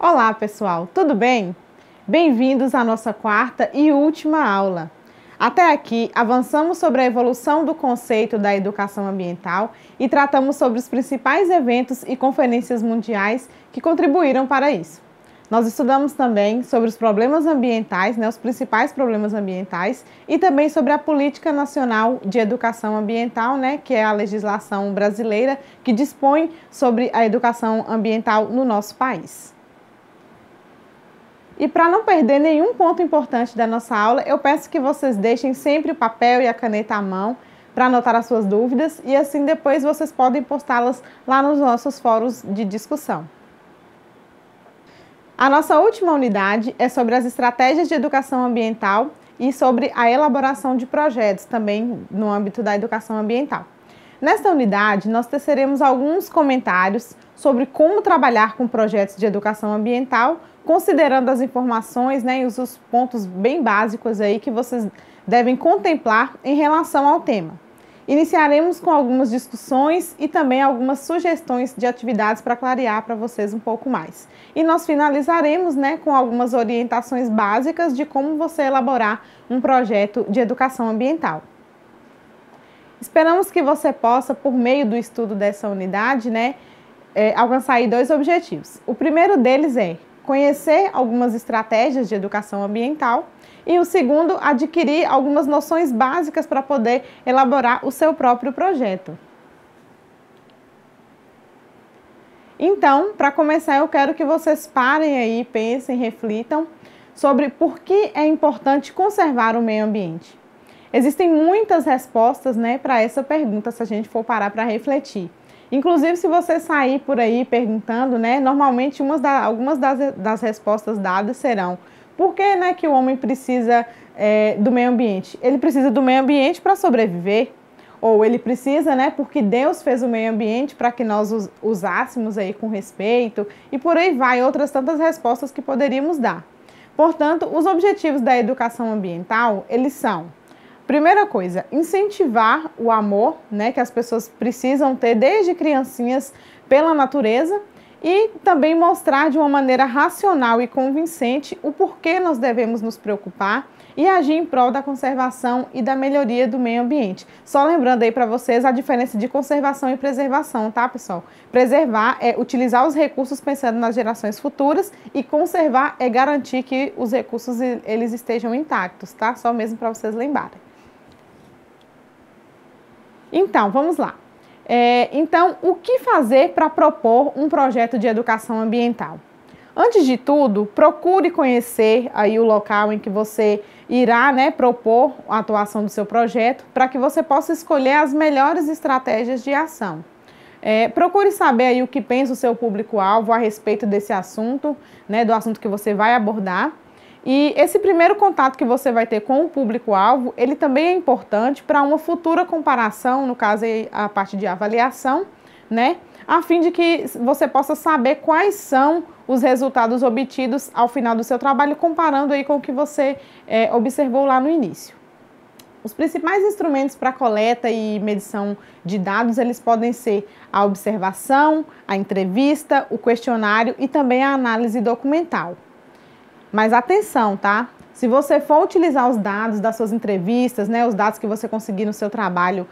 Olá, pessoal, tudo bem? Bem-vindos à nossa quarta e última aula. Até aqui, avançamos sobre a evolução do conceito da educação ambiental e tratamos sobre os principais eventos e conferências mundiais que contribuíram para isso. Nós estudamos também sobre os problemas ambientais, os principais problemas ambientais, e também sobre a Política Nacional de Educação Ambiental, que é a legislação brasileira que dispõe sobre a educação ambiental no nosso país. E para não perder nenhum ponto importante da nossa aula, eu peço que vocês deixem sempre o papel e a caneta à mão para anotar as suas dúvidas e assim depois vocês podem postá-las lá nos nossos fóruns de discussão. A nossa última unidade é sobre as estratégias de educação ambiental e sobre a elaboração de projetos também no âmbito da educação ambiental. Nesta unidade, nós teceremos alguns comentários sobre como trabalhar com projetos de educação ambiental, considerando as informações e os pontos bem básicos aí que vocês devem contemplar em relação ao tema. Iniciaremos com algumas discussões e também algumas sugestões de atividades para clarear para vocês um pouco mais. E nós finalizaremos com algumas orientações básicas de como você elaborar um projeto de educação ambiental. Esperamos que você possa, por meio do estudo dessa unidade, alcançar aí dois objetivos. O primeiro deles é conhecer algumas estratégias de educação ambiental e o segundo, adquirir algumas noções básicas para poder elaborar o seu próprio projeto. Então, para começar, eu quero que vocês parem aí, pensem, reflitam sobre por que é importante conservar o meio ambiente. Existem muitas respostas para essa pergunta, se a gente for parar para refletir. Inclusive, se você sair por aí perguntando, normalmente algumas das respostas dadas serão: por que que o homem precisa do meio ambiente? Ele precisa do meio ambiente para sobreviver. Ou ele precisa, porque Deus fez o meio ambiente para que nós usássemos aí com respeito. E por aí vai, outras tantas respostas que poderíamos dar. Portanto, os objetivos da educação ambiental, eles são: primeira coisa, incentivar o amor, que as pessoas precisam ter desde criancinhas pela natureza e também mostrar de uma maneira racional e convincente o porquê nós devemos nos preocupar e agir em prol da conservação e da melhoria do meio ambiente. Só lembrando aí para vocês a diferença de conservação e preservação, tá, pessoal? Preservar é utilizar os recursos pensando nas gerações futuras e conservar é garantir que os recursos eles estejam intactos, tá? Só mesmo para vocês lembrarem. Então, vamos lá. Então, o que fazer para propor um projeto de educação ambiental? Antes de tudo, procure conhecer aí o local em que você irá propor a atuação do seu projeto para que você possa escolher as melhores estratégias de ação. Procure saber aí o que pensa o seu público-alvo a respeito desse assunto, do assunto que você vai abordar. E esse primeiro contato que você vai ter com o público-alvo, ele também é importante para uma futura comparação, no caso aí a parte de avaliação, a fim de que você possa saber quais são os resultados obtidos ao final do seu trabalho, comparando aí com o que você observou lá no início. Os principais instrumentos para coleta e medição de dados, eles podem ser a observação, a entrevista, o questionário e também a análise documental. Mas atenção, tá? Se você for utilizar os dados das suas entrevistas, os dados que você conseguir no seu trabalho,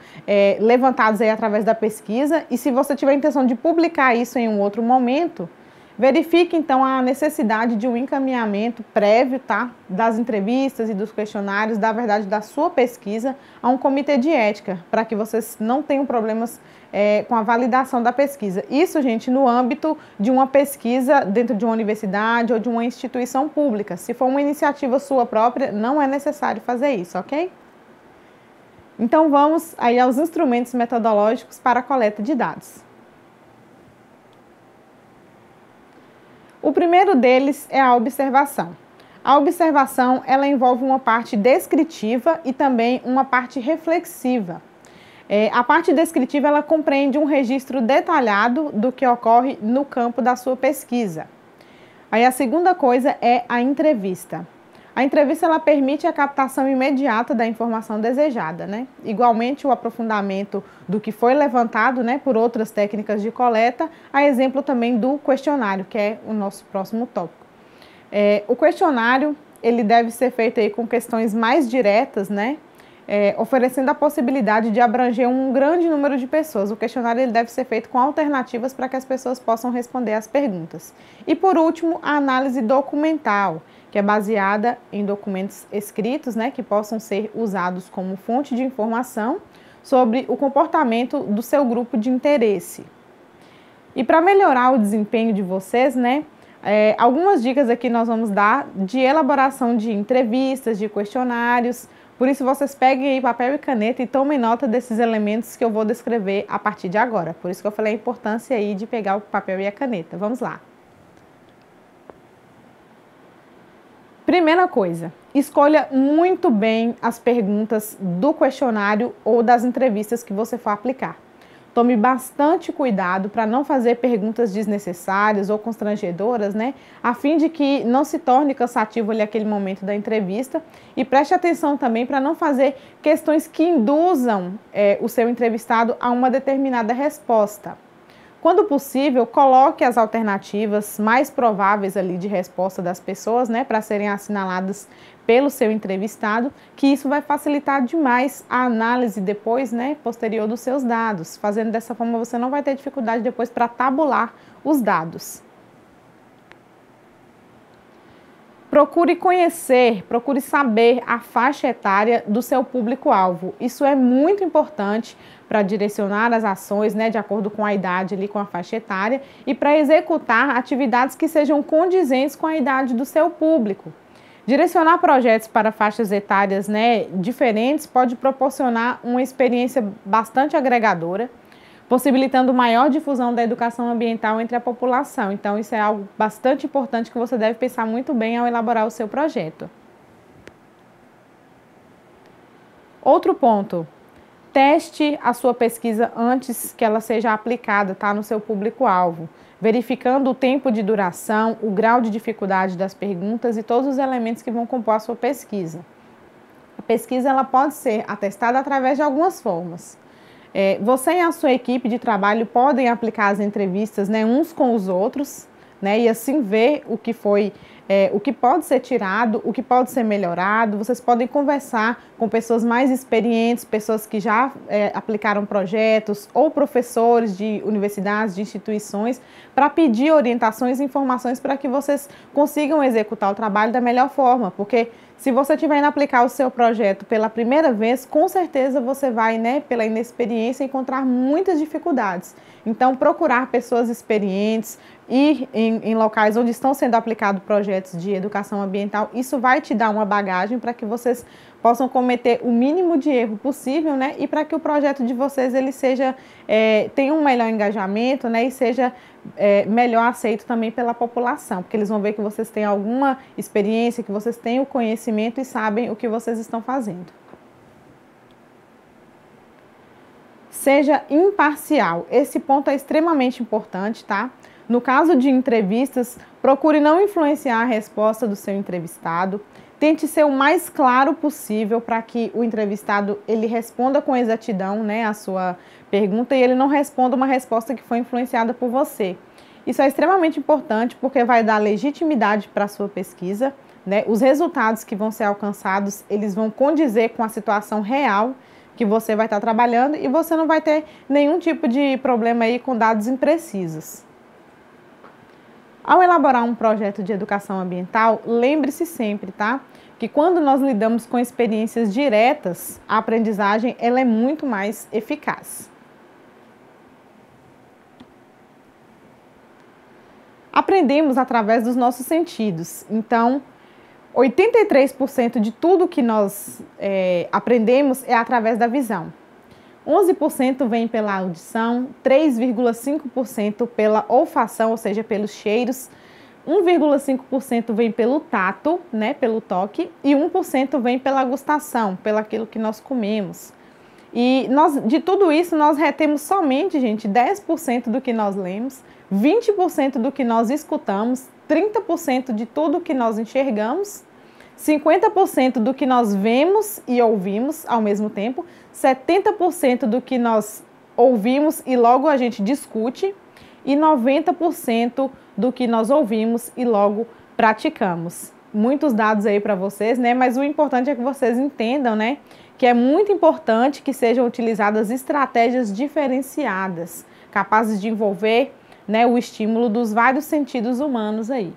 levantados aí através da pesquisa, e se você tiver a intenção de publicar isso em um outro momento, verifique então a necessidade de um encaminhamento prévio, tá? Das entrevistas e dos questionários, da verdade da sua pesquisa, a um comitê de ética, para que vocês não tenham problemas com a validação da pesquisa. Isso, gente, no âmbito de uma pesquisa dentro de uma universidade ou de uma instituição pública. Se for uma iniciativa sua própria, não é necessário fazer isso, ok? Então vamos aí aos instrumentos metodológicos para a coleta de dados. O primeiro deles é a observação. A observação, ela envolve uma parte descritiva e também uma parte reflexiva. A parte descritiva, ela compreende um registro detalhado do que ocorre no campo da sua pesquisa. Aí a segunda coisa é a entrevista. A entrevista ela permite a captação imediata da informação desejada, né? Igualmente o aprofundamento do que foi levantado, né, por outras técnicas de coleta, a exemplo também do questionário, que é o nosso próximo tópico. O questionário ele deve ser feito aí com questões mais diretas, né? Oferecendo a possibilidade de abranger um grande número de pessoas. O questionário ele deve ser feito com alternativas para que as pessoas possam responder às perguntas. E por último, a análise documental, que é baseada em documentos escritos, né, que possam ser usados como fonte de informação sobre o comportamento do seu grupo de interesse. E para melhorar o desempenho de vocês, né, algumas dicas aqui nós vamos dar de elaboração de entrevistas, de questionários. Por isso vocês peguem aí papel e caneta e tomem nota desses elementos que eu vou descrever a partir de agora. Por isso que eu falei a importância aí de pegar o papel e a caneta. Vamos lá. Primeira coisa, escolha muito bem as perguntas do questionário ou das entrevistas que você for aplicar. Tome bastante cuidado para não fazer perguntas desnecessárias ou constrangedoras, né? A fim de que não se torne cansativo ali aquele momento da entrevista. E preste atenção também para não fazer questões que induzam o seu entrevistado a uma determinada resposta. Quando possível, coloque as alternativas mais prováveis ali de resposta das pessoas, né, para serem assinaladas pelo seu entrevistado, que isso vai facilitar demais a análise depois, né, posterior dos seus dados. Fazendo dessa forma, você não vai ter dificuldade depois para tabular os dados. Procure conhecer, procure saber a faixa etária do seu público-alvo. Isso é muito importante para direcionar as ações, né, de acordo com a idade ali, com a faixa etária, e para executar atividades que sejam condizentes com a idade do seu público. Direcionar projetos para faixas etárias, né, diferentes pode proporcionar uma experiência bastante agregadora, possibilitando maior difusão da educação ambiental entre a população. Então, isso é algo bastante importante que você deve pensar muito bem ao elaborar o seu projeto. Outro ponto, teste a sua pesquisa antes que ela seja aplicada, tá, no seu público-alvo, verificando o tempo de duração, o grau de dificuldade das perguntas e todos os elementos que vão compor a sua pesquisa. A pesquisa ela pode ser atestada através de algumas formas. Você e a sua equipe de trabalho podem aplicar as entrevistas, né, uns com os outros, né, e assim ver o que foi, o que pode ser tirado, o que pode ser melhorado. Vocês podem conversar com pessoas mais experientes, pessoas que já aplicaram projetos, ou professores de universidades, de instituições, para pedir orientações e informações para que vocês consigam executar o trabalho da melhor forma, porque se você estiver indo aplicar o seu projeto pela primeira vez, com certeza você vai, né, pela inexperiência, encontrar muitas dificuldades. Então, procurar pessoas experientes, ir em locais onde estão sendo aplicados projetos de educação ambiental, isso vai te dar uma bagagem para que vocês possam cometer o mínimo de erro possível, né, e para que o projeto de vocês ele seja, tenha um melhor engajamento, né, e seja melhor aceito também pela população, porque eles vão ver que vocês têm alguma experiência, que vocês têm o conhecimento e sabem o que vocês estão fazendo. Seja imparcial. Esse ponto é extremamente importante, tá? No caso de entrevistas, procure não influenciar a resposta do seu entrevistado. Tente ser o mais claro possível para que o entrevistado ele responda com exatidão, né, a sua pergunta e ele não responda uma resposta que foi influenciada por você. Isso é extremamente importante porque vai dar legitimidade para a sua pesquisa, né? Os resultados que vão ser alcançados, eles vão condizer com a situação real que você vai estar trabalhando e você não vai ter nenhum tipo de problema aí com dados imprecisos. Ao elaborar um projeto de educação ambiental, lembre-se sempre, tá? Que quando nós lidamos com experiências diretas, a aprendizagem ela é muito mais eficaz. Aprendemos através dos nossos sentidos. Então, 83% de tudo que nós aprendemos é através da visão. 11% vem pela audição, 3,5% pela olfação, ou seja, pelos cheiros, 1,5% vem pelo tato, né, pelo toque, e 1% vem pela gustação, pelo aquilo que nós comemos. E de tudo isso, nós retemos somente, gente, 10% do que nós lemos, 20% do que nós escutamos, 30% de tudo que nós enxergamos, 50% do que nós vemos e ouvimos ao mesmo tempo, 70% do que nós ouvimos e logo a gente discute, e 90% do que nós ouvimos e logo praticamos. Muitos dados aí para vocês, né? Mas o importante é que vocês entendam, né? Que é muito importante que sejam utilizadas estratégias diferenciadas, capazes de envolver, né, o estímulo dos vários sentidos humanos aí.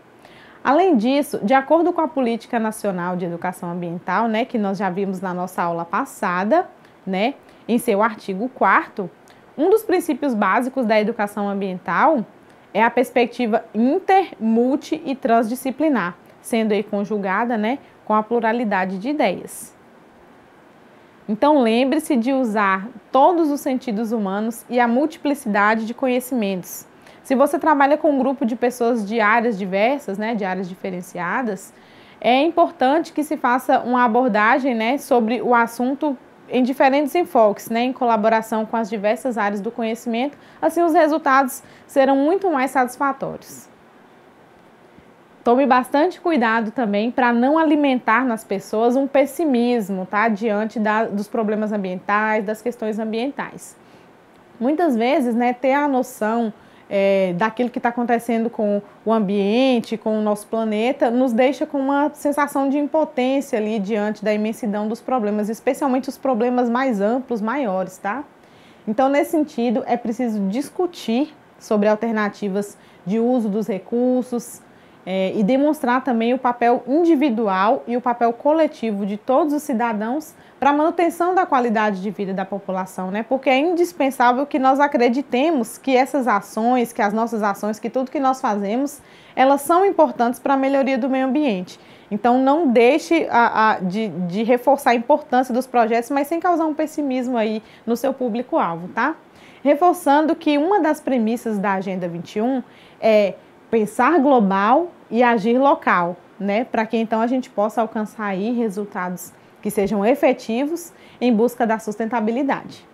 Além disso, de acordo com a Política Nacional de Educação Ambiental, né, que nós já vimos na nossa aula passada, né, em seu artigo 4º, um dos princípios básicos da educação ambiental é a perspectiva inter, multi e transdisciplinar, sendo aí conjugada, né, com a pluralidade de ideias. Então, lembre-se de usar todos os sentidos humanos e a multiplicidade de conhecimentos. Se você trabalha com um grupo de pessoas de áreas diversas, né, de áreas diferenciadas, é importante que se faça uma abordagem, né, sobre o assunto em diferentes enfoques, né, em colaboração com as diversas áreas do conhecimento, assim os resultados serão muito mais satisfatórios. Tome bastante cuidado também para não alimentar nas pessoas um pessimismo, tá, diante dos problemas ambientais, das questões ambientais. Muitas vezes, né, ter a noção daquilo que está acontecendo com o ambiente, com o nosso planeta, nos deixa com uma sensação de impotência ali diante da imensidão dos problemas, especialmente os problemas mais amplos, maiores, tá? Então, nesse sentido, é preciso discutir sobre alternativas de uso dos recursos e demonstrar também o papel individual e o papel coletivo de todos os cidadãos para a manutenção da qualidade de vida da população, né? Porque é indispensável que nós acreditemos que essas ações, que as nossas ações, que tudo que nós fazemos, elas são importantes para a melhoria do meio ambiente. Então, não deixe de reforçar a importância dos projetos, mas sem causar um pessimismo aí no seu público-alvo, tá? Reforçando que uma das premissas da Agenda 21 é pensar global e agir local, né? Para que então a gente possa alcançar aí resultados que sejam efetivos em busca da sustentabilidade.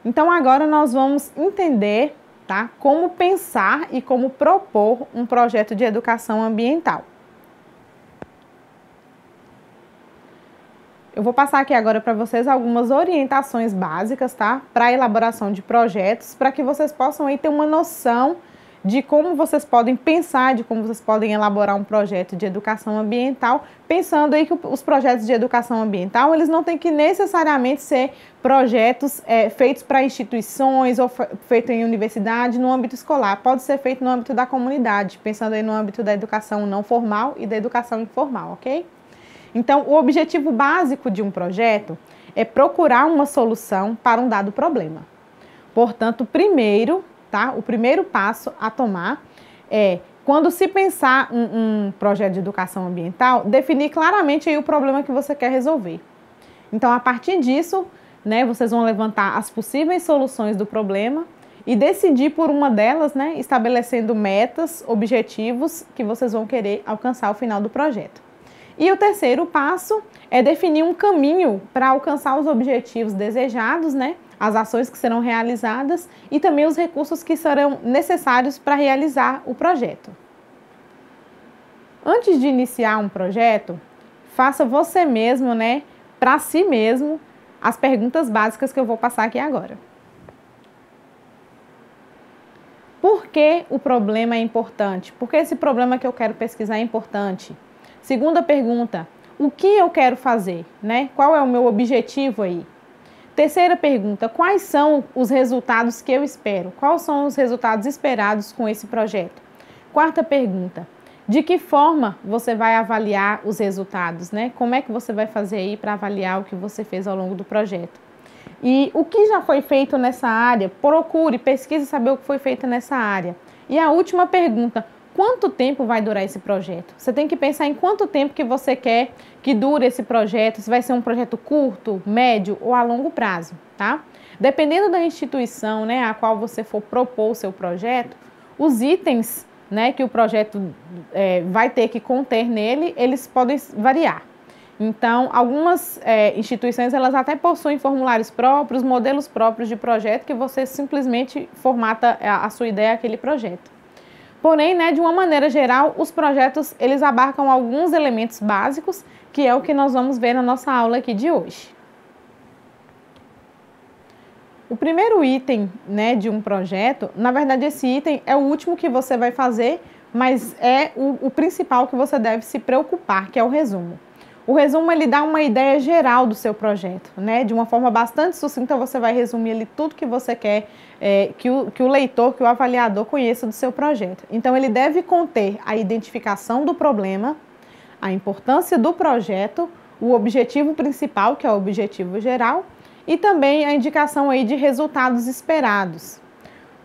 Então agora nós vamos entender, tá, como pensar e como propor um projeto de educação ambiental. Eu vou passar aqui agora para vocês algumas orientações básicas, tá, para a elaboração de projetos, para que vocês possam aí ter uma noção de como vocês podem pensar, de como vocês podem elaborar um projeto de educação ambiental, pensando aí que os projetos de educação ambiental, eles não têm que necessariamente ser projetos feitos para instituições ou feitos em universidade, no âmbito escolar. Pode ser feito no âmbito da comunidade, pensando aí no âmbito da educação não formal e da educação informal, ok? Então, o objetivo básico de um projeto é procurar uma solução para um dado problema. Portanto, primeiro, tá? O primeiro passo a tomar é, quando se pensar um projeto de educação ambiental, definir claramente aí o problema que você quer resolver. Então, a partir disso, né, vocês vão levantar as possíveis soluções do problema e decidir por uma delas, né, estabelecendo metas, objetivos que vocês vão querer alcançar ao final do projeto. E o terceiro passo é definir um caminho para alcançar os objetivos desejados, né? As ações que serão realizadas e também os recursos que serão necessários para realizar o projeto. Antes de iniciar um projeto, faça você mesmo, né, para si mesmo, as perguntas básicas que eu vou passar aqui agora. Por que o problema é importante? Por que esse problema que eu quero pesquisar é importante? Segunda pergunta, o que eu quero fazer, né? Qual é o meu objetivo aí? Terceira pergunta, quais são os resultados que eu espero? Quais são os resultados esperados com esse projeto? Quarta pergunta, de que forma você vai avaliar os resultados, né? Como é que você vai fazer aí para avaliar o que você fez ao longo do projeto? E o que já foi feito nessa área? Procure, pesquise saber o que foi feito nessa área. E a última pergunta, quanto tempo vai durar esse projeto? Você tem que pensar em quanto tempo que você quer que dure esse projeto, se vai ser um projeto curto, médio ou a longo prazo, tá? Dependendo da instituição, né, a qual você for propor o seu projeto, os itens, né, que o projeto vai ter que conter nele, eles podem variar. Então, algumas instituições, elas até possuem formulários próprios, modelos próprios de projeto, que você simplesmente formata a sua ideia, aquele projeto. Porém, né, de uma maneira geral, os projetos eles abarcam alguns elementos básicos, que é o que nós vamos ver na nossa aula aqui de hoje. O primeiro item, né, de um projeto, na verdade esse item é o último que você vai fazer, mas é o principal que você deve se preocupar, que é o resumo. O resumo ele dá uma ideia geral do seu projeto, né? De uma forma bastante sucinta você vai resumir ali tudo que você quer que o leitor, que o avaliador conheça do seu projeto. Então ele deve conter a identificação do problema, a importância do projeto, o objetivo principal, que é o objetivo geral, e também a indicação aí de resultados esperados.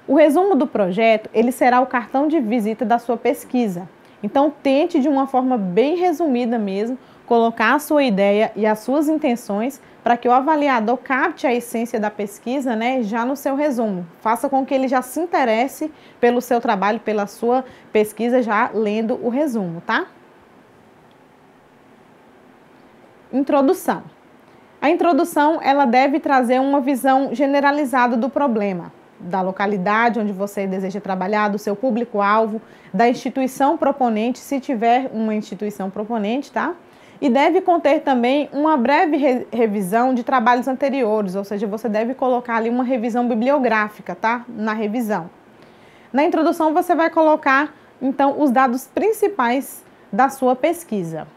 O resumo do projeto, ele será o cartão de visita da sua pesquisa. Então, tente de uma forma bem resumida mesmo, colocar a sua ideia e as suas intenções para que o avaliador capte a essência da pesquisa, né, já no seu resumo. Faça com que ele já se interesse pelo seu trabalho, pela sua pesquisa, já lendo o resumo, tá? Introdução. A introdução, ela deve trazer uma visão generalizada do problema, da localidade onde você deseja trabalhar, do seu público-alvo, da instituição proponente, se tiver uma instituição proponente, tá? E deve conter também uma breve revisão de trabalhos anteriores, ou seja, você deve colocar ali uma revisão bibliográfica, tá? Na revisão. Na introdução, você vai colocar, então, os dados principais da sua pesquisa.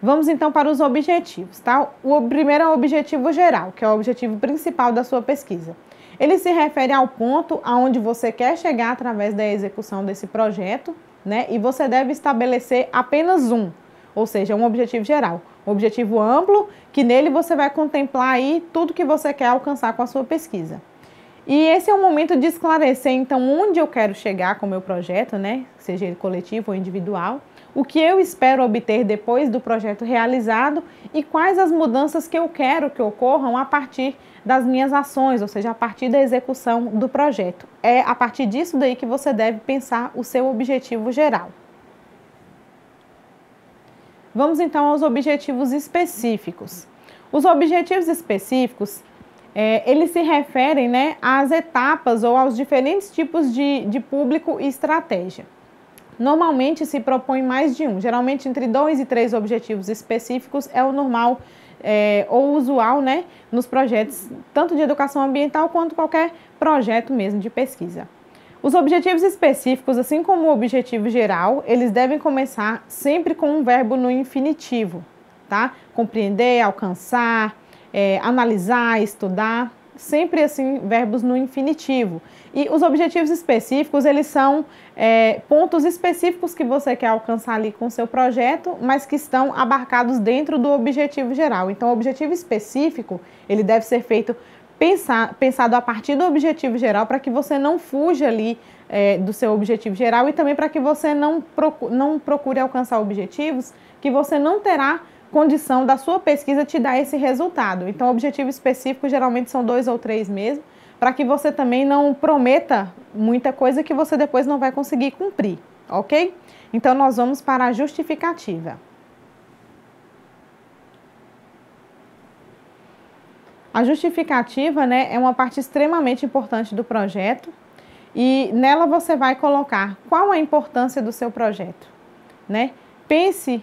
Vamos então para os objetivos, tá? O primeiro é o objetivo geral, que é o objetivo principal da sua pesquisa. Ele se refere ao ponto aonde você quer chegar através da execução desse projeto, né? E você deve estabelecer apenas um, ou seja, um objetivo geral. Um objetivo amplo, que nele você vai contemplar aí tudo que você quer alcançar com a sua pesquisa. E esse é o momento de esclarecer, então, onde eu quero chegar com o meu projeto, né? Seja ele coletivo ou individual. O que eu espero obter depois do projeto realizado e quais as mudanças que eu quero que ocorram a partir das minhas ações, ou seja, a partir da execução do projeto. É a partir disso daí que você deve pensar o seu objetivo geral. Vamos então aos objetivos específicos. Os objetivos específicos, eles se referem, né, às etapas ou aos diferentes tipos de público e estratégia. Normalmente se propõe mais de um, geralmente entre 2 e 3 objetivos específicos é o normal ou usual, né, nos projetos tanto de educação ambiental quanto qualquer projeto mesmo de pesquisa. Os objetivos específicos, assim como o objetivo geral, eles devem começar sempre com um verbo no infinitivo, tá? Compreender, alcançar, analisar, estudar, sempre assim verbos no infinitivo. E os objetivos específicos, eles são pontos específicos que você quer alcançar ali com o seu projeto, mas que estão abarcados dentro do objetivo geral. Então, o objetivo específico, ele deve ser feito pensado a partir do objetivo geral para que você não fuja ali do seu objetivo geral e também para que você não procure alcançar objetivos que você não terá condição da sua pesquisa te dar esse resultado. Então, o objetivo específico geralmente são 2 ou 3 mesmo, para que você também não prometa muita coisa que você depois não vai conseguir cumprir, ok? Então, nós vamos para a justificativa. A justificativa, né, é uma parte extremamente importante do projeto e nela você vai colocar qual a importância do seu projeto, né? Pense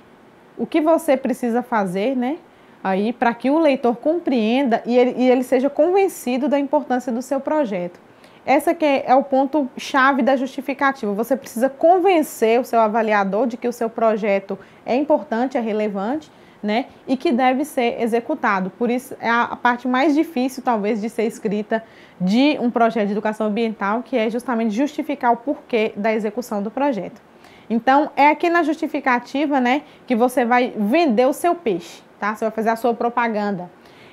o que você precisa fazer, né, aí para que o leitor compreenda e ele seja convencido da importância do seu projeto. Essa que é o ponto chave da justificativa. Você precisa convencer o seu avaliador de que o seu projeto é importante, é relevante, né, e que deve ser executado. Por isso é a parte mais difícil, talvez, de ser escrita de um projeto de educação ambiental, que é justamente justificar o porquê da execução do projeto. Então, é aqui na justificativa, né, que você vai vender o seu peixe, tá? Você vai fazer a sua propaganda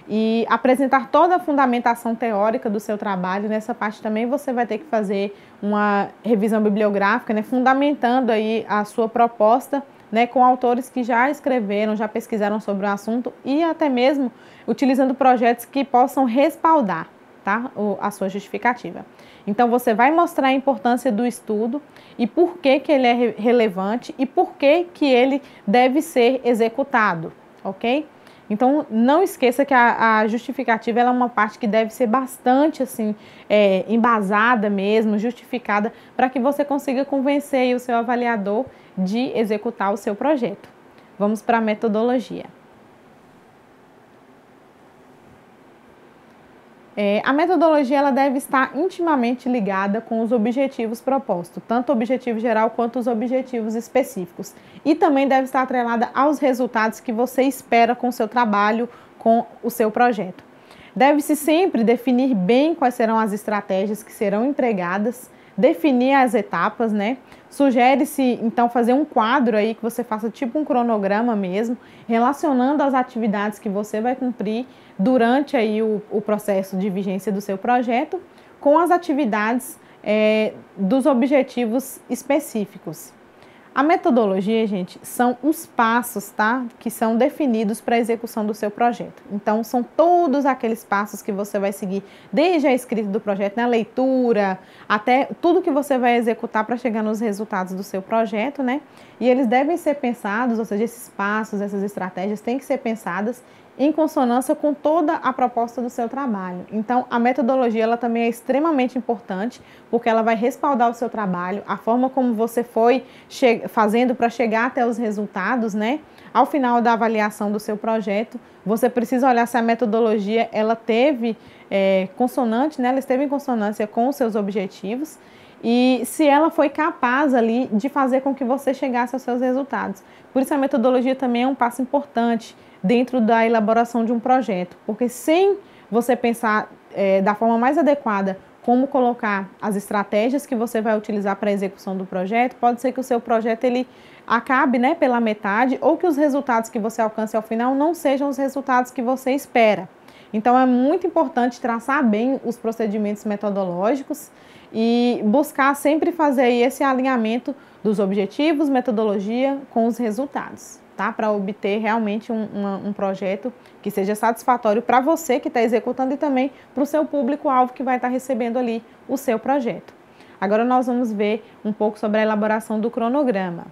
e apresentar toda a fundamentação teórica do seu trabalho. Nessa parte também você vai ter que fazer uma revisão bibliográfica, né, fundamentando aí a sua proposta, né, com autores que já escreveram, já pesquisaram sobre o assunto e até mesmo utilizando projetos que possam respaldar, tá, a sua justificativa. Então, você vai mostrar a importância do estudo e por que ele é relevante e por que ele deve ser executado, ok? Então, não esqueça que a justificativa ela é uma parte que deve ser bastante assim, embasada mesmo, justificada, para que você consiga convencer aí o seu avaliador de executar o seu projeto. Vamos para a metodologia. A metodologia ela deve estar intimamente ligada com os objetivos propostos, tanto o objetivo geral quanto os objetivos específicos. E também deve estar atrelada aos resultados que você espera com o seu trabalho, com o seu projeto. Deve-se sempre definir bem quais serão as estratégias que serão empregadas, definir as etapas, né? Sugere-se, então, fazer um quadro aí, que você faça tipo um cronograma mesmo, relacionando as atividades que você vai cumprir durante aí o processo de vigência do seu projeto com as atividades dos objetivos específicos. A metodologia, gente, são os passos, tá? Que são definidos para a execução do seu projeto. Então, são todos aqueles passos que você vai seguir, desde a escrita do projeto, na leitura, até tudo que você vai executar para chegar nos resultados do seu projeto, né? E eles devem ser pensados, ou seja, esses passos, essas estratégias têm que ser pensadas em consonância com toda a proposta do seu trabalho. Então, a metodologia ela também é extremamente importante, porque ela vai respaldar o seu trabalho, a forma como você foi fazendo para chegar até os resultados, né? Ao final da avaliação do seu projeto, você precisa olhar se a metodologia ela teve consonante, né? Ela esteve em consonância com os seus objetivos e se ela foi capaz ali de fazer com que você chegasse aos seus resultados. Por isso a metodologia também é um passo importante dentro da elaboração de um projeto, porque sem você pensar da forma mais adequada como colocar as estratégias que você vai utilizar para a execução do projeto, pode ser que o seu projeto ele acabe, né, pela metade ou que os resultados que você alcance ao final não sejam os resultados que você espera. Então é muito importante traçar bem os procedimentos metodológicos e buscar sempre fazer esse alinhamento dos objetivos, metodologia com os resultados, tá? Para obter realmente um projeto que seja satisfatório para você que está executando e também para o seu público-alvo que vai estar recebendo ali o seu projeto. Agora nós vamos ver um pouco sobre a elaboração do cronograma.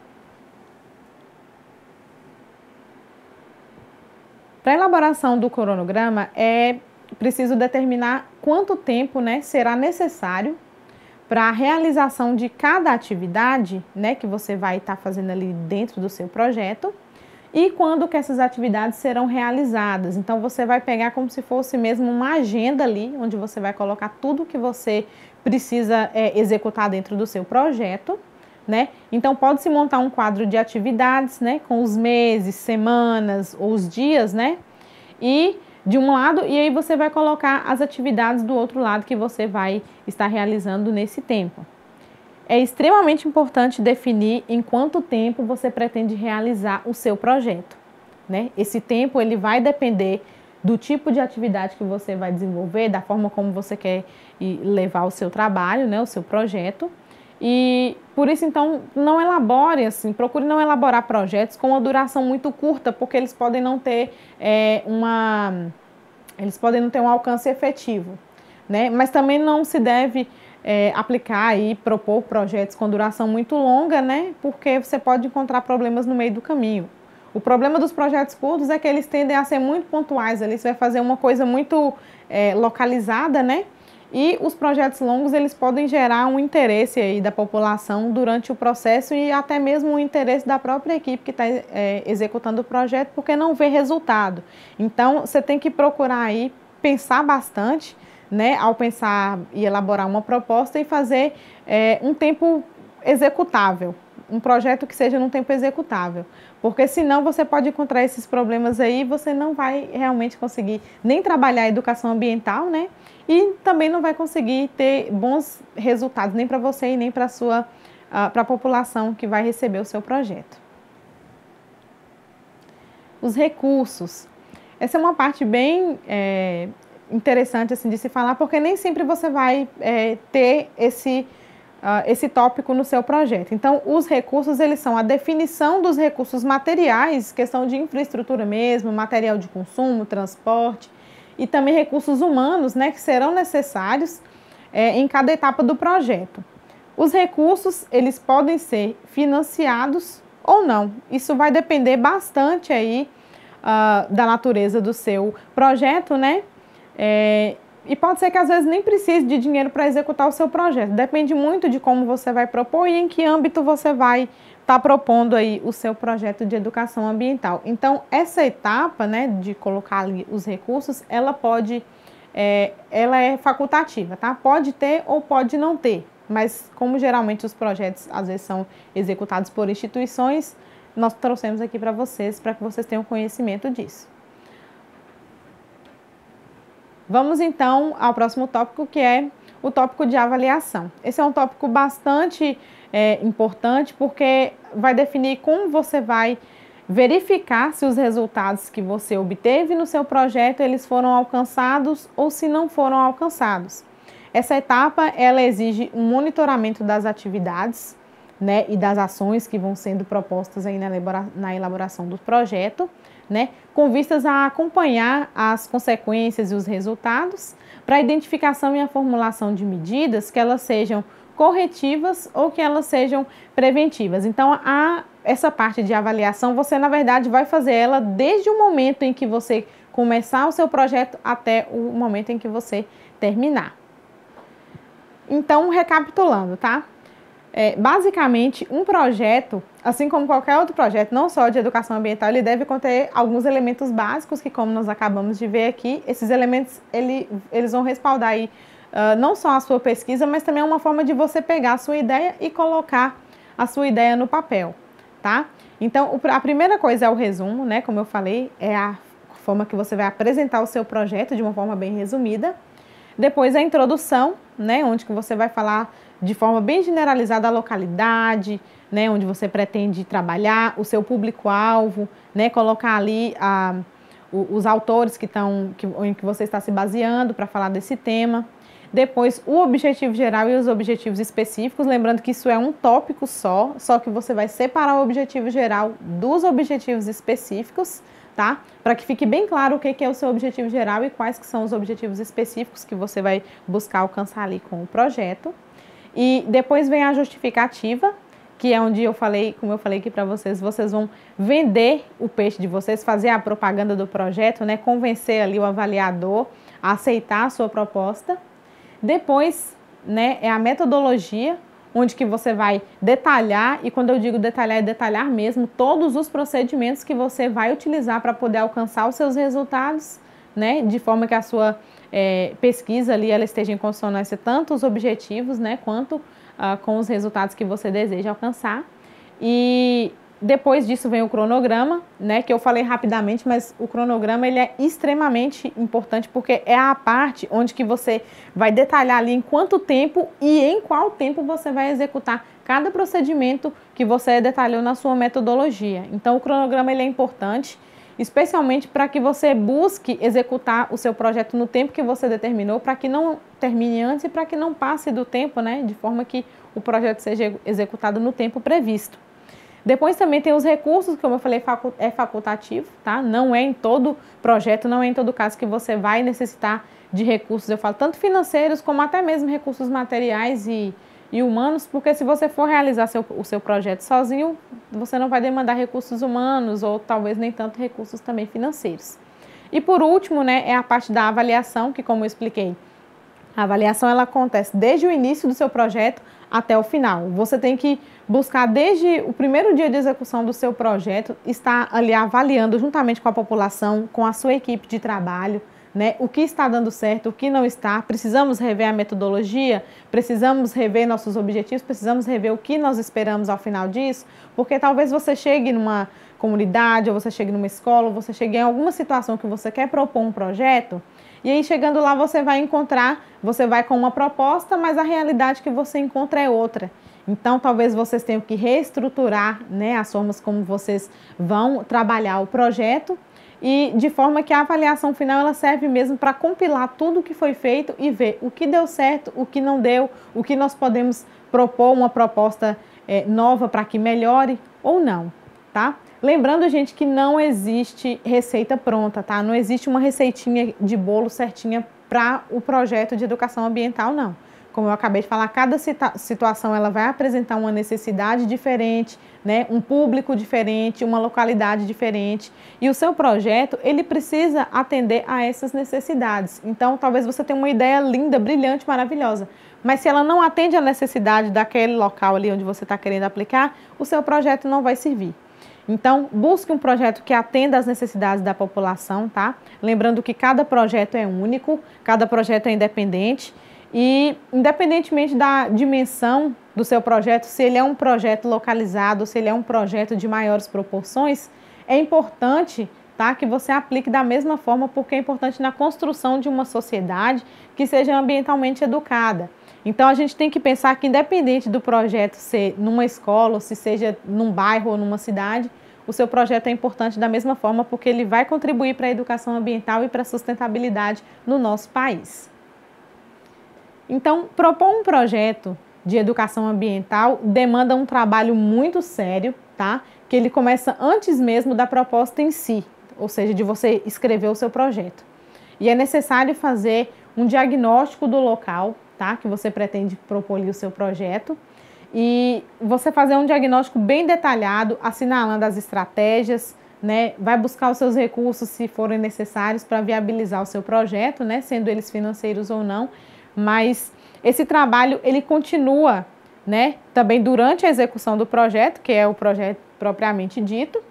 Para a elaboração do cronograma é preciso determinar quanto tempo, né, será necessário para a realização de cada atividade, né, que você vai estar fazendo ali dentro do seu projeto e quando que essas atividades serão realizadas. Então, você vai pegar como se fosse mesmo uma agenda ali, onde você vai colocar tudo que você precisa executar dentro do seu projeto, né? Então, pode-se montar um quadro de atividades, né, com os meses, semanas ou os dias, né? E de um lado, e aí você vai colocar as atividades do outro lado que você vai estar realizando nesse tempo. É extremamente importante definir em quanto tempo você pretende realizar o seu projeto, né? Esse tempo ele vai depender do tipo de atividade que você vai desenvolver, da forma como você quer levar o seu trabalho, né, o seu projeto. E por isso, então, não elabore assim, procure não elaborar projetos com uma duração muito curta, porque eles podem não ter um alcance efetivo, né? Mas também não se deve aplicar e propor projetos com duração muito longa, né? Porque você pode encontrar problemas no meio do caminho. O problema dos projetos curtos é que eles tendem a ser muito pontuais, ali você vai fazer uma coisa muito localizada, né? E os projetos longos, eles podem gerar um interesse aí da população durante o processo e até mesmo o interesse da própria equipe que está executando o projeto, porque não vê resultado. Então, você tem que procurar aí pensar bastante, né, ao pensar e elaborar uma proposta e fazer um tempo executável, um projeto que seja num tempo executável, porque senão você pode encontrar esses problemas aí e você não vai realmente conseguir nem trabalhar a educação ambiental, né, e também não vai conseguir ter bons resultados nem para você e nem para a população que vai receber o seu projeto. Os recursos. Essa é uma parte bem interessante assim, de se falar, porque nem sempre você vai ter esse tópico no seu projeto. Então, os recursos, eles são a definição dos recursos materiais, questão de infraestrutura mesmo, material de consumo, transporte, e também recursos humanos, né, que serão necessários em cada etapa do projeto. Os recursos, eles podem ser financiados ou não. Isso vai depender bastante aí da natureza do seu projeto, né? E pode ser que às vezes nem precise de dinheiro para executar o seu projeto. Depende muito de como você vai propor e em que âmbito você vai estar propondo aí o seu projeto de educação ambiental. Então, essa etapa, né, de colocar ali os recursos, ela é facultativa, tá? Pode ter ou pode não ter, mas como geralmente os projetos às vezes são executados por instituições, nós trouxemos aqui para que vocês tenham conhecimento disso. Vamos então ao próximo tópico, que é o tópico de avaliação. Esse é um tópico bastante importante, porque vai definir como você vai verificar se os resultados que você obteve no seu projeto, eles foram alcançados ou se não foram alcançados. Essa etapa, ela exige um monitoramento das atividades, né, e das ações que vão sendo propostas aí na elaboração do projeto, né, com vistas a acompanhar as consequências e os resultados para a identificação e a formulação de medidas que elas sejam corretivas ou que elas sejam preventivas. Então, essa parte de avaliação, você na verdade vai fazer ela desde o momento em que você começar o seu projeto até o momento em que você terminar. Então, recapitulando, tá? Basicamente, um projeto, assim como qualquer outro projeto, não só de educação ambiental, ele deve conter alguns elementos básicos que, como nós acabamos de ver aqui, esses elementos, eles vão respaldar aí, não só a sua pesquisa, mas também é uma forma de você pegar a sua ideia e colocar a sua ideia no papel, tá? Então, a primeira coisa é o resumo, né? Como eu falei, é a forma que você vai apresentar o seu projeto de uma forma bem resumida. Depois a introdução, né, onde que você vai falar de forma bem generalizada a localidade, né, onde você pretende trabalhar, o seu público-alvo, né, colocar ali os autores em que você está se baseando para falar desse tema. Depois o objetivo geral e os objetivos específicos, lembrando que isso é um tópico só que você vai separar o objetivo geral dos objetivos específicos, tá? Para que fique bem claro o que é o seu objetivo geral e quais que são os objetivos específicos que você vai buscar alcançar ali com o projeto. E depois vem a justificativa, que é onde como eu falei aqui para vocês, vocês vão vender o peixe de vocês, fazer a propaganda do projeto, né? Convencer ali o avaliador a aceitar a sua proposta. Depois, né, é a metodologia, onde que você vai detalhar, e quando eu digo detalhar, é detalhar mesmo todos os procedimentos que você vai utilizar para poder alcançar os seus resultados, né, de forma que a sua pesquisa ali, ela esteja em consonância tanto os objetivos, né, quanto com os resultados que você deseja alcançar. E depois disso vem o cronograma, né, que eu falei rapidamente, mas o cronograma ele é extremamente importante porque é a parte onde que você vai detalhar ali em quanto tempo e em qual tempo você vai executar cada procedimento que você detalhou na sua metodologia. Então, o cronograma ele é importante, especialmente para que você busque executar o seu projeto no tempo que você determinou, para que não termine antes e para que não passe do tempo, né, de forma que o projeto seja executado no tempo previsto. Depois também tem os recursos, como eu falei, é facultativo, tá? Não é em todo projeto, não é em todo caso que você vai necessitar de recursos, eu falo tanto financeiros como até mesmo recursos materiais e humanos, porque se você for realizar o seu projeto sozinho, você não vai demandar recursos humanos ou talvez nem tanto recursos também financeiros. E por último, né, é a parte da avaliação, que como eu expliquei, a avaliação ela acontece desde o início do seu projeto até o final. Você tem que buscar desde o primeiro dia de execução do seu projeto, estar ali avaliando juntamente com a população, com a sua equipe de trabalho, né, o que está dando certo, o que não está. Precisamos rever a metodologia, precisamos rever nossos objetivos, precisamos rever o que nós esperamos ao final disso, porque talvez você chegue numa comunidade, ou você chegue numa escola, ou você chegue em alguma situação que você quer propor um projeto, e aí chegando lá você vai com uma proposta, mas a realidade que você encontra é outra. Então talvez vocês tenham que reestruturar, né, as formas como vocês vão trabalhar o projeto, e de forma que a avaliação final ela serve mesmo para compilar tudo o que foi feito e ver o que deu certo, o que não deu, o que nós podemos propor uma proposta nova para que melhore ou não, tá? Lembrando, gente, que não existe receita pronta, tá? Não existe uma receitinha de bolo certinha para o projeto de educação ambiental, não. como eu acabei de falar, cada situação ela vai apresentar uma necessidade diferente, né? Um público diferente, uma localidade diferente. E o seu projeto, ele precisa atender a essas necessidades. Então, talvez você tenha uma ideia linda, brilhante, maravilhosa, mas se ela não atende à necessidade daquele local ali onde você está querendo aplicar, o seu projeto não vai servir. Então, busque um projeto que atenda às necessidades da população, tá? Lembrando que cada projeto é único, cada projeto é independente e, independentemente da dimensão do seu projeto, se ele é um projeto localizado, se ele é um projeto de maiores proporções, é importante, tá, que você aplique da mesma forma, porque é importante na construção de uma sociedade que seja ambientalmente educada. Então, a gente tem que pensar que, independente do projeto ser numa escola, ou se seja num bairro ou numa cidade, o seu projeto é importante da mesma forma, porque ele vai contribuir para a educação ambiental e para a sustentabilidade no nosso país. Então, propor um projeto de educação ambiental demanda um trabalho muito sério, tá? Que ele começa antes mesmo da proposta em si, ou seja, de você escrever o seu projeto. E é necessário fazer um diagnóstico do local, tá? Que você pretende propor ali o seu projeto. E você fazer um diagnóstico bem detalhado, assinalando as estratégias, né? Vai buscar os seus recursos, se forem necessários, para viabilizar o seu projeto, né? Sendo eles financeiros ou não. Mas esse trabalho, ele continua, né? Também durante a execução do projeto, que é o projeto propriamente dito.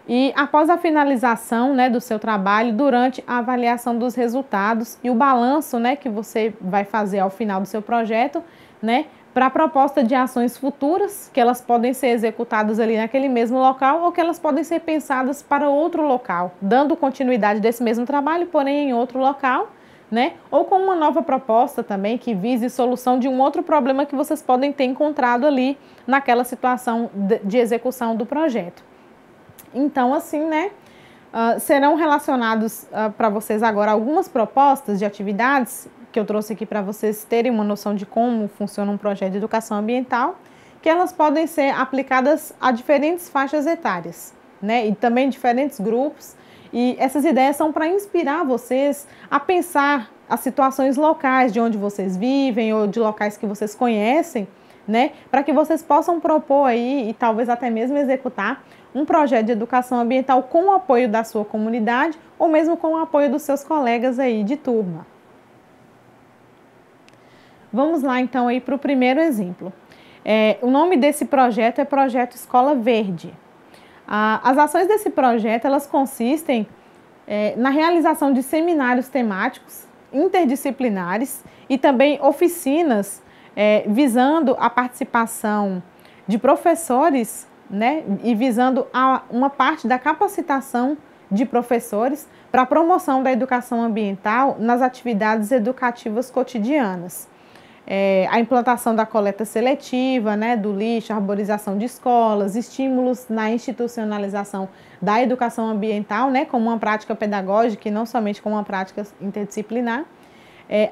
E após a finalização, né, do seu trabalho, durante a avaliação dos resultados e o balanço, né, que você vai fazer ao final do seu projeto, né, para a proposta de ações futuras, que elas podem ser executadas ali naquele mesmo local ou que elas podem ser pensadas para outro local, dando continuidade desse mesmo trabalho, porém em outro local, né, ou com uma nova proposta também que vise solução de um outro problema que vocês podem ter encontrado ali naquela situação de execução do projeto. Então, assim, né, serão relacionados para vocês agora algumas propostas de atividades que eu trouxe aqui para vocês terem uma noção de como funciona um projeto de educação ambiental, que elas podem ser aplicadas a diferentes faixas etárias, né, e também diferentes grupos, e essas ideias são para inspirar vocês a pensar as situações locais de onde vocês vivem ou de locais que vocês conhecem, né, para que vocês possam propor aí e talvez até mesmo executar um projeto de educação ambiental com o apoio da sua comunidade ou mesmo com o apoio dos seus colegas aí de turma. Vamos lá então aí para o primeiro exemplo. O nome desse projeto é Projeto Escola Verde. As ações desse projeto, elas consistem na realização de seminários temáticos interdisciplinares e também oficinas visando a participação de professores, né, e visando uma parte da capacitação de professores para a promoção da educação ambiental nas atividades educativas cotidianas. A implantação da coleta seletiva, né, do lixo, arborização de escolas, estímulos na institucionalização da educação ambiental, né, como uma prática pedagógica e não somente como uma prática interdisciplinar.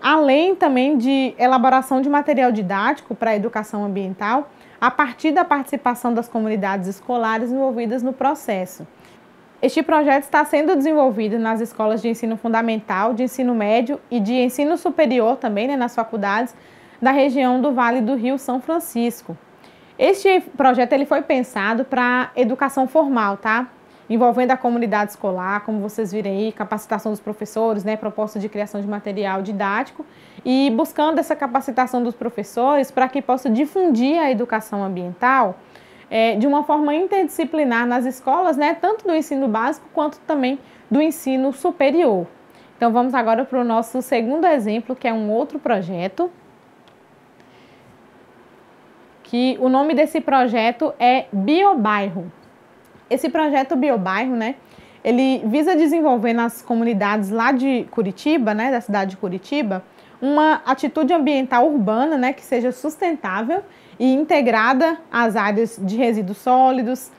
Além também de elaboração de material didático para a educação ambiental, a partir da participação das comunidades escolares envolvidas no processo. Este projeto está sendo desenvolvido nas escolas de ensino fundamental, de ensino médio e de ensino superior também, né, nas faculdades da região do Vale do Rio São Francisco. Este projeto ele foi pensado para educação formal, tá? Envolvendo a comunidade escolar, como vocês viram aí, capacitação dos professores, né, proposta de criação de material didático e buscando essa capacitação dos professores para que possa difundir a educação ambiental de uma forma interdisciplinar nas escolas, né, tanto do ensino básico quanto também do ensino superior. Então vamos agora para o nosso segundo exemplo, que é um outro projeto, que o nome desse projeto é Biobairro. Esse projeto Biobairro, né, ele visa desenvolver nas comunidades lá de Curitiba, né, da cidade de Curitiba, uma atitude ambiental urbana, né, que seja sustentável e integrada às áreas de resíduos sólidos.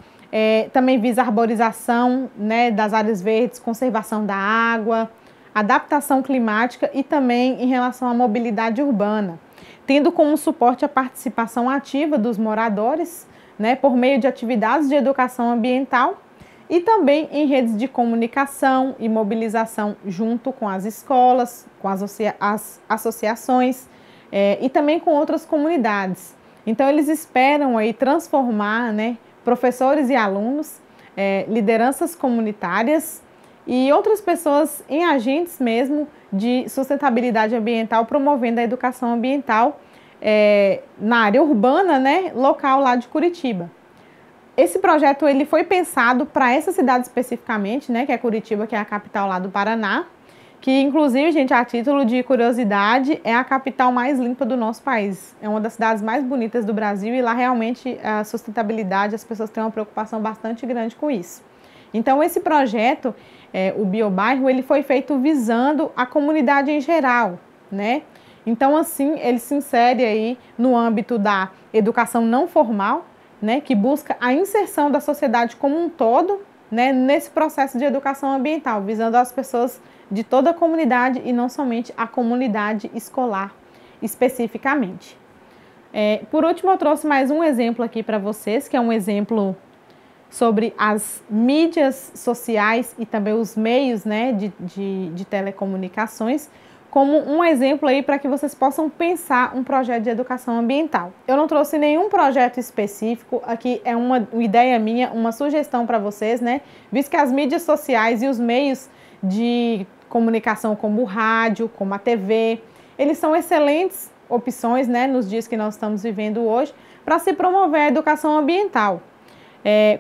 Também visa arborização, né, das áreas verdes, conservação da água, adaptação climática e também em relação à mobilidade urbana, tendo como suporte a participação ativa dos moradores, né, por meio de atividades de educação ambiental e também em redes de comunicação e mobilização junto com as escolas, com as associações, e também com outras comunidades. Então, eles esperam aí transformar, né, professores e alunos, lideranças comunitárias e outras pessoas em agentes mesmo de sustentabilidade ambiental, promovendo a educação ambiental na área urbana, né, local lá de Curitiba. Esse projeto ele foi pensado para essa cidade especificamente, né, que é Curitiba, que é a capital lá do Paraná, que inclusive, gente, a título de curiosidade, é a capital mais limpa do nosso país. É uma das cidades mais bonitas do Brasil e lá realmente a sustentabilidade, as pessoas têm uma preocupação bastante grande com isso. Então, esse projeto, o Biobairro, ele foi feito visando a comunidade em geral, né? Então, assim, ele se insere aí no âmbito da educação não formal, né, que busca a inserção da sociedade como um todo, né, nesse processo de educação ambiental, visando as pessoas de toda a comunidade e não somente a comunidade escolar especificamente. Por último, eu trouxe mais um exemplo aqui para vocês, que é um exemplo sobre as mídias sociais e também os meios, né, de telecomunicações, como um exemplo aí para que vocês possam pensar um projeto de educação ambiental. Eu não trouxe nenhum projeto específico, aqui é uma ideia minha, uma sugestão para vocês, né? Visto que as mídias sociais e os meios de comunicação como o rádio, como a TV, eles são excelentes opções, né, nos dias que nós estamos vivendo hoje, para se promover a educação ambiental.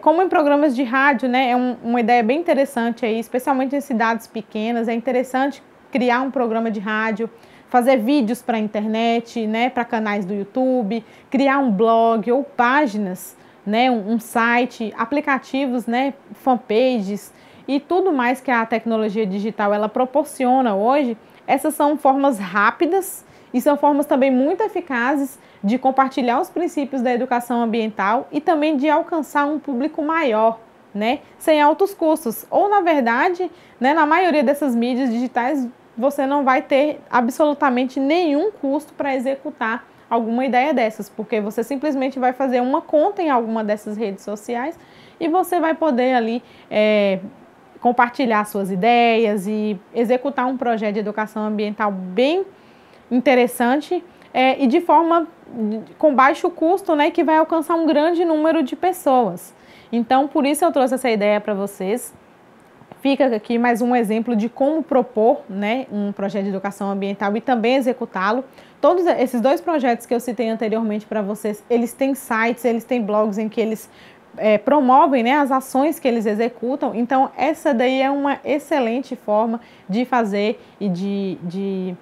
Como em programas de rádio, né, é uma ideia bem interessante aí, especialmente em cidades pequenas, é interessante criar um programa de rádio, fazer vídeos para a internet, né, para canais do YouTube, criar um blog ou páginas, né, um site, aplicativos, né, fanpages e tudo mais que a tecnologia digital ela proporciona hoje. Essas são formas rápidas e são formas também muito eficazes de compartilhar os princípios da educação ambiental e também de alcançar um público maior, né, sem altos custos. Ou, na verdade, né, na maioria dessas mídias digitais, você não vai ter absolutamente nenhum custo para executar alguma ideia dessas, porque você simplesmente vai fazer uma conta em alguma dessas redes sociais e você vai poder ali compartilhar suas ideias e executar um projeto de educação ambiental bem interessante e de forma com baixo custo, né, que vai alcançar um grande número de pessoas. Então, por isso eu trouxe essa ideia para vocês. Fica aqui mais um exemplo de como propor, né, um projeto de educação ambiental e também executá-lo. Todos esses dois projetos que eu citei anteriormente para vocês, eles têm sites, eles têm blogs em que eles promovem, né, as ações que eles executam. Então, essa daí é uma excelente forma de fazer e de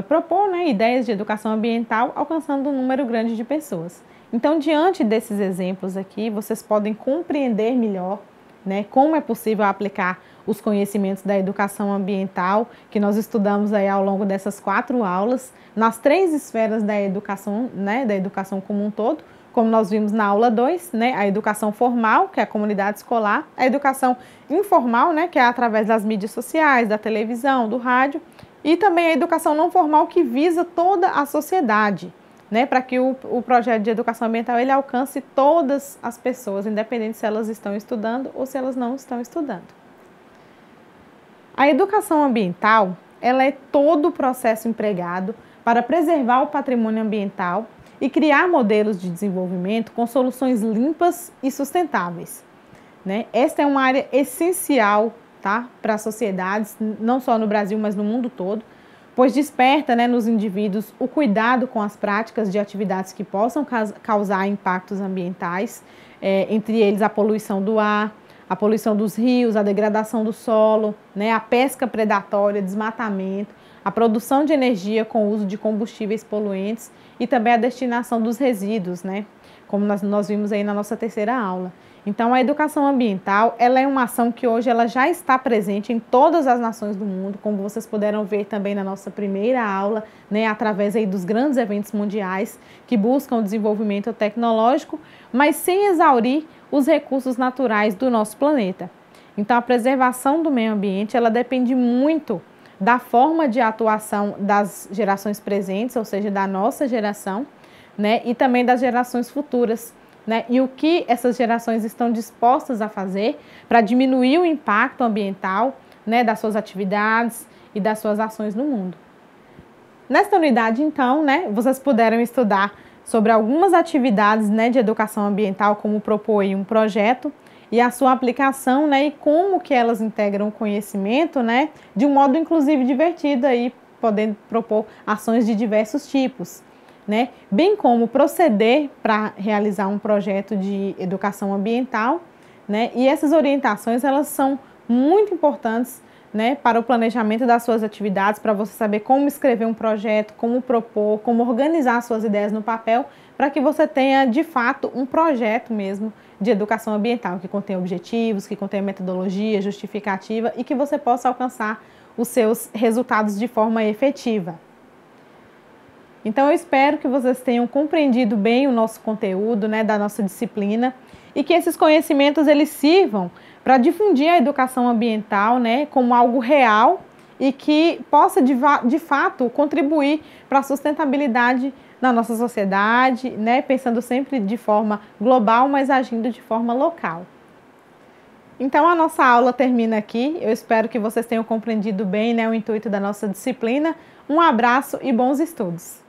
propor, né, ideias de educação ambiental, alcançando um número grande de pessoas. Então, diante desses exemplos aqui, vocês podem compreender melhor, né, como é possível aplicar os conhecimentos da educação ambiental que nós estudamos aí ao longo dessas 4 aulas, nas 3 esferas da educação, né, da educação como um todo, como nós vimos na aula 2, né, a educação formal, que é a comunidade escolar, a educação informal, né, que é através das mídias sociais, da televisão, do rádio, e também a educação não formal, que visa toda a sociedade, né, para que o projeto de educação ambiental ele alcance todas as pessoas, independente se elas estão estudando ou se elas não estão estudando. A educação ambiental, ela é todo o processo empregado para preservar o patrimônio ambiental e criar modelos de desenvolvimento com soluções limpas e sustentáveis, né? Esta é uma área essencial, tá, para as sociedades, não só no Brasil, mas no mundo todo, pois desperta, né, nos indivíduos o cuidado com as práticas de atividades que possam causar impactos ambientais, entre eles a poluição do ar, a poluição dos rios, a degradação do solo, né, a pesca predatória, desmatamento, a produção de energia com o uso de combustíveis poluentes e também a destinação dos resíduos, né, como nós vimos aí na nossa 3ª aula. Então, a educação ambiental, ela é uma ação que hoje ela já está presente em todas as nações do mundo, como vocês puderam ver também na nossa 1ª aula, né, através aí dos grandes eventos mundiais que buscam o desenvolvimento tecnológico, mas sem exaurir os recursos naturais do nosso planeta. Então, a preservação do meio ambiente, ela depende muito da forma de atuação das gerações presentes, ou seja, da nossa geração, né, e também das gerações futuras, né, e o que essas gerações estão dispostas a fazer para diminuir o impacto ambiental, né, das suas atividades e das suas ações no mundo. Nesta unidade, então, né, vocês puderam estudar sobre algumas atividades, né, de educação ambiental, como propor um projeto e a sua aplicação, né, e como que elas integram o conhecimento, né, de um modo inclusive divertido aí, podendo propor ações de diversos tipos, né, bem como proceder para realizar um projeto de educação ambiental, né, e essas orientações elas são muito importantes, né, para o planejamento das suas atividades, para você saber como escrever um projeto, como propor, como organizar suas ideias no papel, para que você tenha, de fato, um projeto mesmo de educação ambiental, que contém objetivos, que contém metodologia, justificativa e que você possa alcançar os seus resultados de forma efetiva. Então, eu espero que vocês tenham compreendido bem o nosso conteúdo, né, da nossa disciplina e que esses conhecimentos eles sirvam para difundir a educação ambiental, né, como algo real e que possa de fato contribuir para a sustentabilidade na nossa sociedade, né, pensando sempre de forma global, mas agindo de forma local. Então a nossa aula termina aqui. Eu espero que vocês tenham compreendido bem, né, o intuito da nossa disciplina. Um abraço e bons estudos!